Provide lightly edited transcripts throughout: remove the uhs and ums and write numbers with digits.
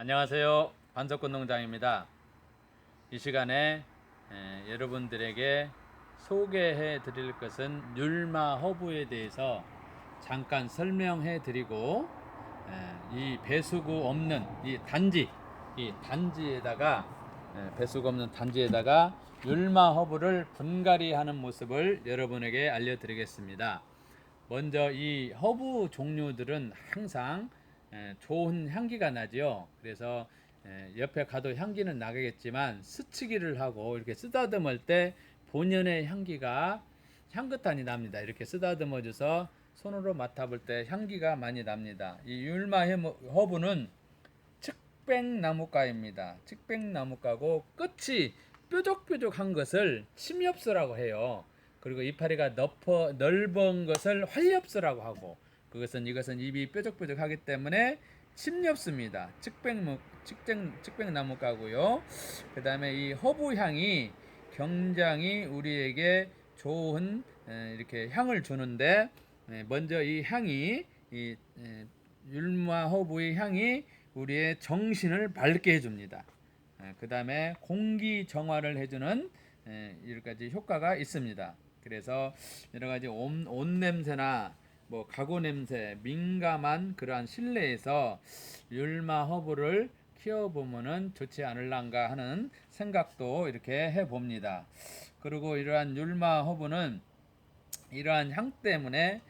안녕하세요. 반석군 농장입니다. 이 시간에 여러분들에게 소개해 드릴 것은 율마 허브에 대해서 잠깐 설명해 드리고 이 배수구 없는 이 단지에다가 배수구 없는 단지에다가 율마 허브를 분갈이 하는 모습을 여러분에게 알려드리겠습니다. 먼저 이 허브 종류들은 항상 좋은 향기가 나죠. 그래서 옆에 가도 향기는 나겠지만 스치기를 하고 이렇게 쓰다듬을 때 본연의 향기가 향긋하니 납니다. 이렇게 쓰다듬어 줘서 손으로 맡아볼 때 향기가 많이 납니다. 이 율마 허브는 측백나무과입니다. 측백나무과고 끝이 뾰족뾰족한 것을 침엽수라고 해요. 그리고 이파리가 넓은 것을 활엽수라고 하고 이것은 잎이 뾰족뾰족하기 때문에 침엽수입니다. 측백나무과고요. 그 다음에 이 허브 향이 굉장히 우리에게 좋은 이렇게 향을 주는데 먼저 이 향이 이 율마 허브의 향이 우리의 정신을 밝게 해줍니다. 그 다음에 공기 정화를 해주는 여러 가지 효과가 있습니다. 그래서 여러 가지 옷 냄새나 뭐 가구 냄새 민감한 그러한 실내에서 율마 허브를 키워보면은 좋지 않을란가 하는 생각도 이렇게 해봅니다. 그리고 이러한 율마 허브는 이러한 향 때문에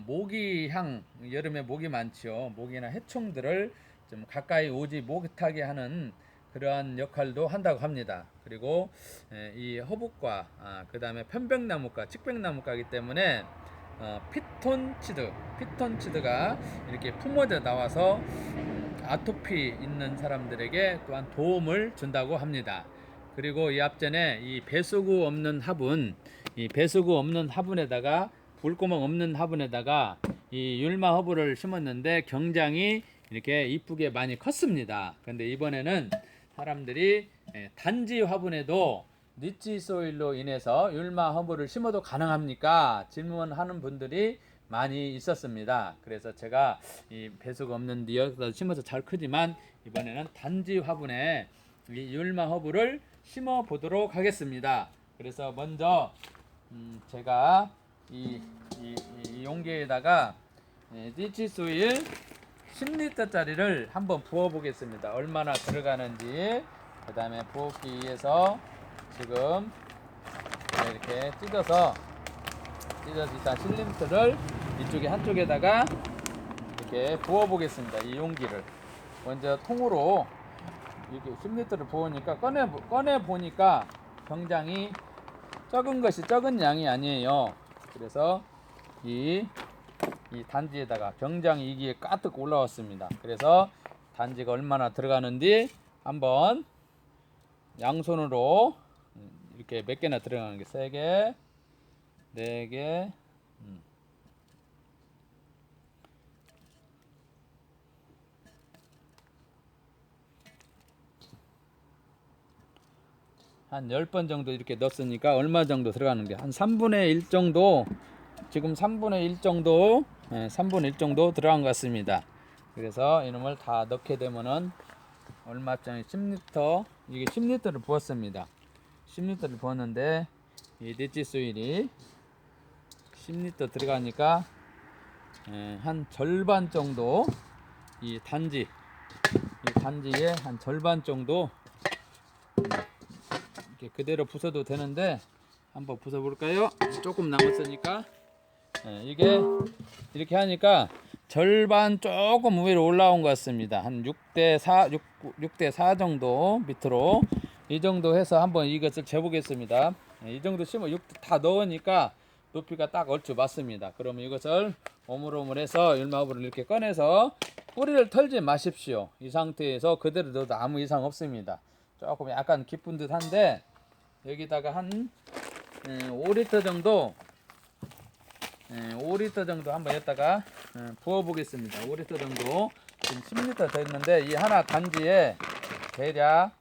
모기향, 여름에 모기 많죠. 모기나 해충들을 좀 가까이 오지 못하게 하는 그러한 역할도 한다고 합니다. 그리고 이 허브과 그 다음에 편백나무과, 측백나무과이기 때문에 피톤치드가 이렇게 품어져 나와서 아토피 있는 사람들에게 또한 도움을 준다고 합니다. 그리고 이 앞전에 이 배수구 없는 화분에다가 불구멍 없는 화분에다가 이 율마 허브를 심었는데 굉장히 이렇게 이쁘게 많이 컸습니다. 근데 이번에는 사람들이 단지 화분에도 니치 소일로 인해서 율마 허브를 심어도 가능합니까? 질문하는 분들이 많이 있었습니다. 그래서 제가 이 배수가 없는 여기다 심어서 잘 크지만 이번에는 단지 화분에 이 율마 허브를 심어 보도록 하겠습니다. 그래서 먼저 제가 이 용기에다가 니치 소일 10리터짜리를 한번 부어 보겠습니다. 얼마나 들어가는지. 그 다음에 부었기 위해서 지금 이렇게 찢어서 일단 10리터를 이쪽에 한쪽에다가 이렇게 부어 보겠습니다. 이 용기를 먼저 통으로 이렇게 10리터를 부으니까 꺼내 보니까 굉장히 적은 양이 아니에요. 그래서 이 단지에다가 굉장히 이게 가득 올라왔습니다. 그래서 단지가 얼마나 들어가는지 한번 양손으로 이렇게 몇 개나 들어가는 게 3개, 4개, 한 10번 정도 이렇게 넣었으니까 얼마 정도 들어가는 게 한 3분의 1 정도, 지금 3분의 1 정도, 3분의 1 정도 들어간 것 같습니다. 그래서 이놈을 다 넣게 되면은 얼마짜리 10리터, 이게 10리터를 부었습니다. 10리터를 부었는데 이 니치 소일이 10리터 들어가니까 한 절반 정도 이 단지의 한 절반 정도 이렇게 그대로 부숴도 되는데 한번 부숴볼까요? 조금 남았으니까 이게 이렇게 하니까 절반 조금 위로 올라온 것 같습니다. 한 6대 4 정도 밑으로 이 정도 해서 한번 이것을 재보겠습니다. 이 정도 심어 6대 다 넣으니까 높이가 딱 얼추 맞습니다. 그러면 이것을 오물오물해서 율마허브를 이렇게 꺼내서 뿌리를 털지 마십시오. 이 상태에서 그대로 넣어도 아무 이상 없습니다. 조금 약간 깊은 듯 한데 여기다가 한 5리터 정도 5리터 정도 한번 여기다가 부어 보겠습니다. 5리터 정도 지금 10리터 됐는데 이 하나 단지에 대략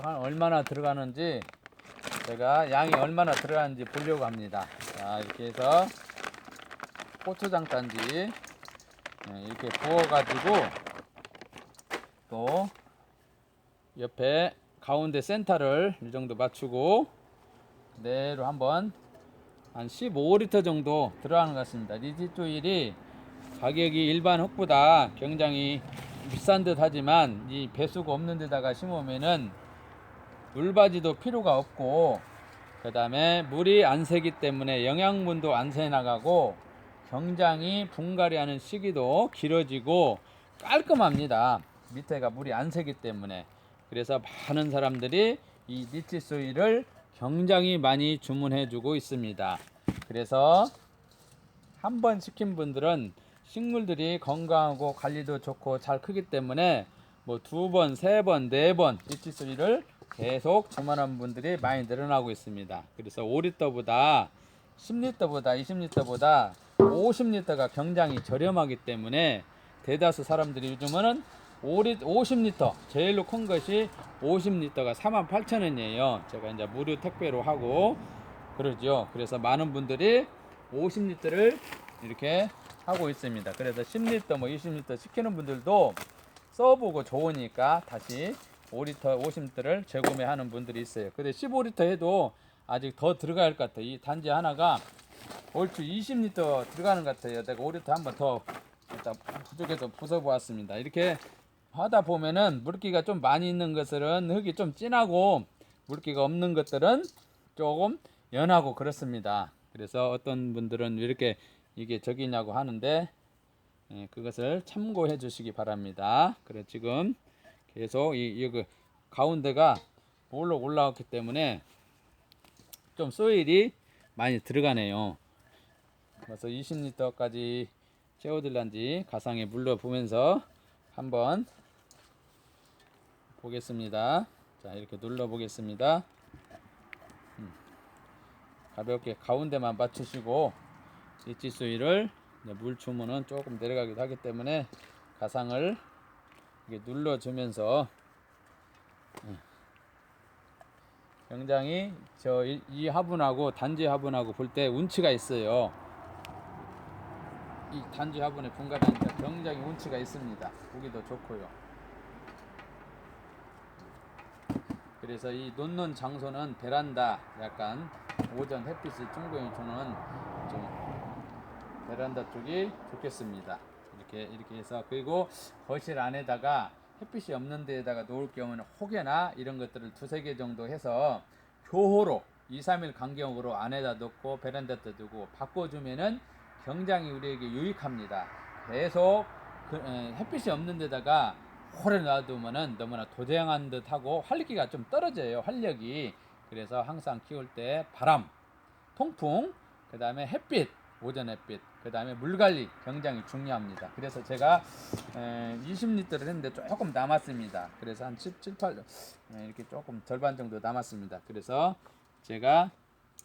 한 얼마나 들어가는지 제가 양이 얼마나 들어가는지 보려고 합니다. 자, 이렇게 해서 고추장 단지 이렇게 부어가지고 또 옆에 가운데 센터를 이 정도 맞추고 그대로 한번 한 15리터 정도 들어가는 것 같습니다. 리치소일이 가격이 일반 흙보다 굉장히 비싼 듯 하지만 이 배수가 없는 데다가 심으면은 물바지도 필요가 없고 그 다음에 물이 안 새기 때문에 영양분도 안 새나가고 굉장히 분갈이 하는 시기도 길어지고 깔끔합니다. 밑에가 물이 안 새기 때문에. 그래서 많은 사람들이 이 리치소일을 굉장히 많이 주문해 주고 있습니다. 그래서 한번 시킨 분들은 식물들이 건강하고 관리도 좋고 잘 크기 때문에 뭐 2번, 3번, 4번 리치소일을 계속 주문하는 분들이 많이 늘어나고 있습니다. 그래서 5리터보다 10리터보다 20리터보다 50리터가 굉장히 저렴하기 때문에 대다수 사람들이 요즘은 50리터 제일로 큰 것이 50리터가 48,000원이에요. 제가 이제 무료 택배로 하고 그러죠. 그래서 많은 분들이 50리터를 이렇게 하고 있습니다. 그래서 10리터 뭐 20리터 시키는 분들도 써보고 좋으니까 다시 5리터 50리터를 재구매하는 분들이 있어요. 근데 15리터 해도 아직 더 들어갈 것 같아요. 이 단지 하나가 얼추 20리터 들어가는 것 같아요. 내가 5리터 한번 더 부족해서 부숴보았습니다. 이렇게 하다 보면은 물기가 좀 많이 있는 것들은 흙이 좀 진하고 물기가 없는 것들은 조금 연하고 그렇습니다. 그래서 어떤 분들은 왜 이렇게 이게 저기냐고 하는데 그것을 참고해 주시기 바랍니다. 그래 지금 계속 이 가운데가 볼록 올라왔기 때문에 좀 소일이 많이 들어가네요. 그래서 20리터까지 채워들란지 가상에 물러 보면서 한번 보겠습니다. 자, 이렇게 눌러 보겠습니다. 가볍게 가운데만 맞추시고 리치소일을 물 주문은 조금 내려가기도 하기 때문에 가상을 이렇게 눌러주면서 굉장히 이 화분하고 단지 화분하고 볼 때 운치가 있어요. 이 단지 화분의 분갈이니까 굉장히 운치가 있습니다. 보기도 좋고요. 그래서 이 놓는 장소는 베란다, 약간 오전 햇빛이 충분히 주는 좀 베란다 쪽이 좋겠습니다. 이렇게 해서 그리고 거실 안에다가 햇빛이 없는 데에다가 놓을 경우는 혹여나 이런 것들을 2-3개 정도 해서 교호로 2-3일 간격으로 안에다 놓고 베란다에 두고 바꿔주면은 굉장히 우리에게 유익합니다. 계속 햇빛이 없는 데다가 오래 놔두면은 너무나 도장한 듯하고 활기가 좀 떨어져요. 활력이. 그래서 항상 키울 때 바람, 통풍, 그 다음에 햇빛, 오전 햇빛, 그 다음에 물 관리 굉장히 중요합니다. 그래서 제가 20리터를 했는데 조금 남았습니다. 그래서 한 7, 8 이렇게 조금 절반 정도 남았습니다. 그래서 제가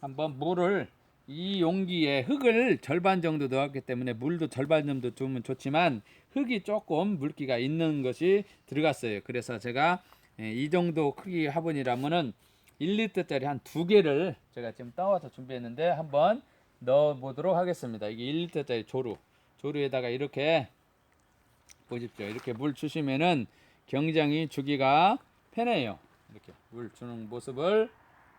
한번 물을 이 용기에 흙을 절반 정도 넣었기 때문에 물도 절반 정도 주면 좋지만 흙이 조금 물기가 있는 것이 들어갔어요. 그래서 제가 이 정도 크기 화분이라면은 1리터짜리 한 2개를 제가 지금 따와서 준비했는데 한번 넣어 보도록 하겠습니다. 이게 1리터짜리 조루에다가 이렇게 보십시오. 이렇게 물 주시면은 굉장히 주기가 편해요. 이렇게 물 주는 모습을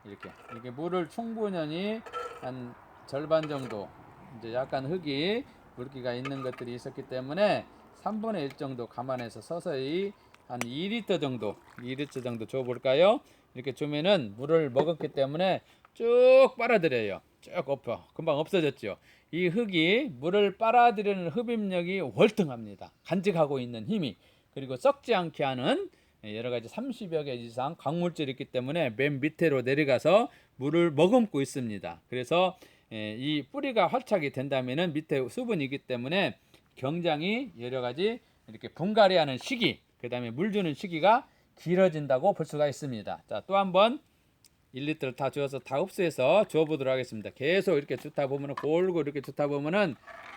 이렇게 물을 충분히 한 절반 정도 이제 약간 흙이 물기가 있는 것들이 있었기 때문에 3분의 1 정도 감안해서 서서히 한 2리터 정도 줘 볼까요? 이렇게 주면은 물을 먹었기 때문에 쭉 빨아들여요. 쭉 엎어. 금방 없어졌죠. 이 흙이 물을 빨아들이는 흡입력이 월등합니다. 간직하고 있는 힘이. 그리고 썩지 않게 하는 여러 가지 30여 개 이상 광물질이 있기 때문에 맨 밑으로 내려가서 물을 머금고 있습니다. 그래서 이 뿌리가 활착이 된다면은 밑에 수분이 있기 때문에 굉장히 여러 가지 이렇게 분갈이 하는 시기, 그 다음에 물 주는 시기가 길어진다고 볼 수가 있습니다. 자, 또 한번 1리터를 다 주어서 다 흡수해서 주어보도록 하겠습니다. 계속 이렇게 주다 보면은 골고루 이렇게 주다 보면은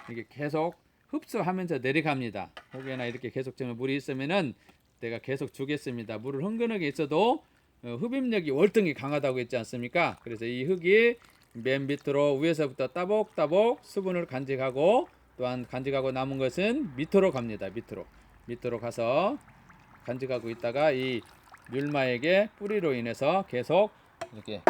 이게 계속 흡수하면서 내려갑니다. 혹여나 이렇게 계속 주면 물이 있으면은 내가 계속 주겠습니다. 물을 흥건하게 있어도 흡입력이 월등히 강하다고 했지 않습니까? 그래서 이 흙이 맨 밑으로 위에서부터 따복따복 수분을 간직하고 또한 간직하고 남은 것은 밑으로 갑니다. 밑으로 가서 간직하고 있다가 이 뮬마에게 뿌리로 인해서 계속 이렇게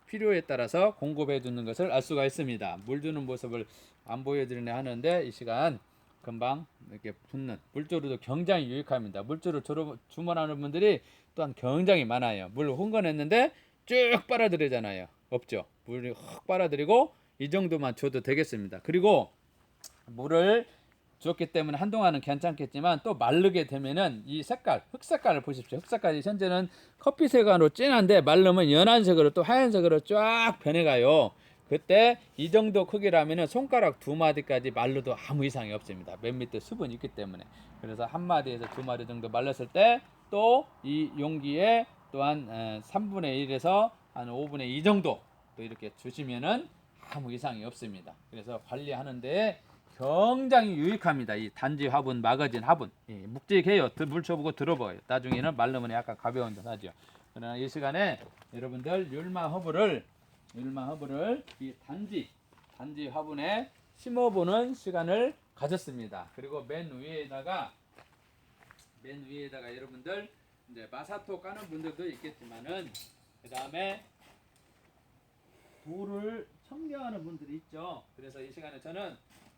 필요에 따라서 공급해 주는 것을 알 수가 있습니다. 물 주는 모습을 안 보여드리려 하는데 이 시간 금방 이렇게 붓는 물주로도 굉장히 유익합니다. 물주를 주문하는 분들이 또한 굉장히 많아요. 물 흥건했는데 쭉 빨아들이잖아요. 없죠. 물이 확 빨아들이고 이 정도만 줘도 되겠습니다. 그리고 물을 주었기 때문에 한동안은 괜찮겠지만 또 마르게 되면은 이 색깔, 흙 색깔을 보십시오. 흙 색깔이 현재는 커피색으로 진한데 마르면 연한색으로 또 하얀색으로 쫙 변해가요. 그때 이 정도 크기라면은 손가락 두 마디까지 말르도 아무 이상이 없습니다. 맨 밑에 수분이 있기 때문에. 그래서 한 마디에서 두 마디 정도 말랐을 때 또 이 용기에 또한 3분의 1에서 한 5분의 2 정도 또 이렇게 주시면은 아무 이상이 없습니다. 그래서 관리하는데 굉장히 유익합니다. 이 단지 화분, 마거진 화분. 묵직해요. 물 쳐보고 들어봐요. 나중에는 말르면 약간 가벼운 듯 하죠. 그러나 이 시간에 여러분들 율마 허브를 이 단지 화분에 심어보는 시간을 가졌습니다. 그리고 맨 위에다가 여러분들 이제 마사토 까는 분들도 있겠지만은 그 다음에 돌을 첨가하는 분들이 있죠. 그래서 이 시간에 저는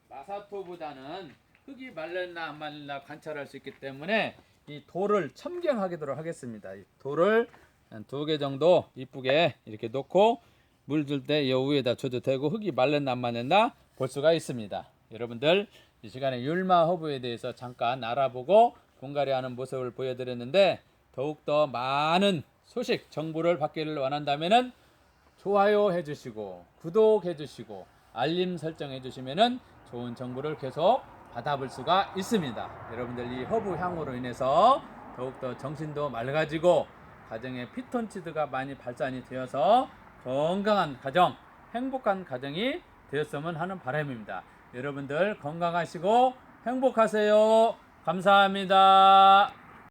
마사토보다는 흙이 말랐나 안 말랐나 관찰할 수 있기 때문에 이 돌을 첨경하도록 하겠습니다. 이 돌을 한 2개 정도 이쁘게 이렇게 놓고 물 줄 때 이 위에다 줘도 되고 흙이 말랐나 안 말랐나 볼 수가 있습니다. 여러분들 이 시간에 율마 허브에 대해서 잠깐 알아보고 분갈이하는 모습을 보여드렸는데 더욱더 많은 소식 정보를 받기를 원한다면은 좋아요 해주시고 구독해주시고 알림 설정해주시면은 좋은 정보를 계속 받아볼 수가 있습니다. 여러분들 이 허브 향으로 인해서 더욱더 정신도 맑아지고 가정에 피톤치드가 많이 발산이 되어서 건강한 가정, 행복한 가정이 되었으면 하는 바람입니다. 여러분들 건강하시고 행복하세요. 감사합니다.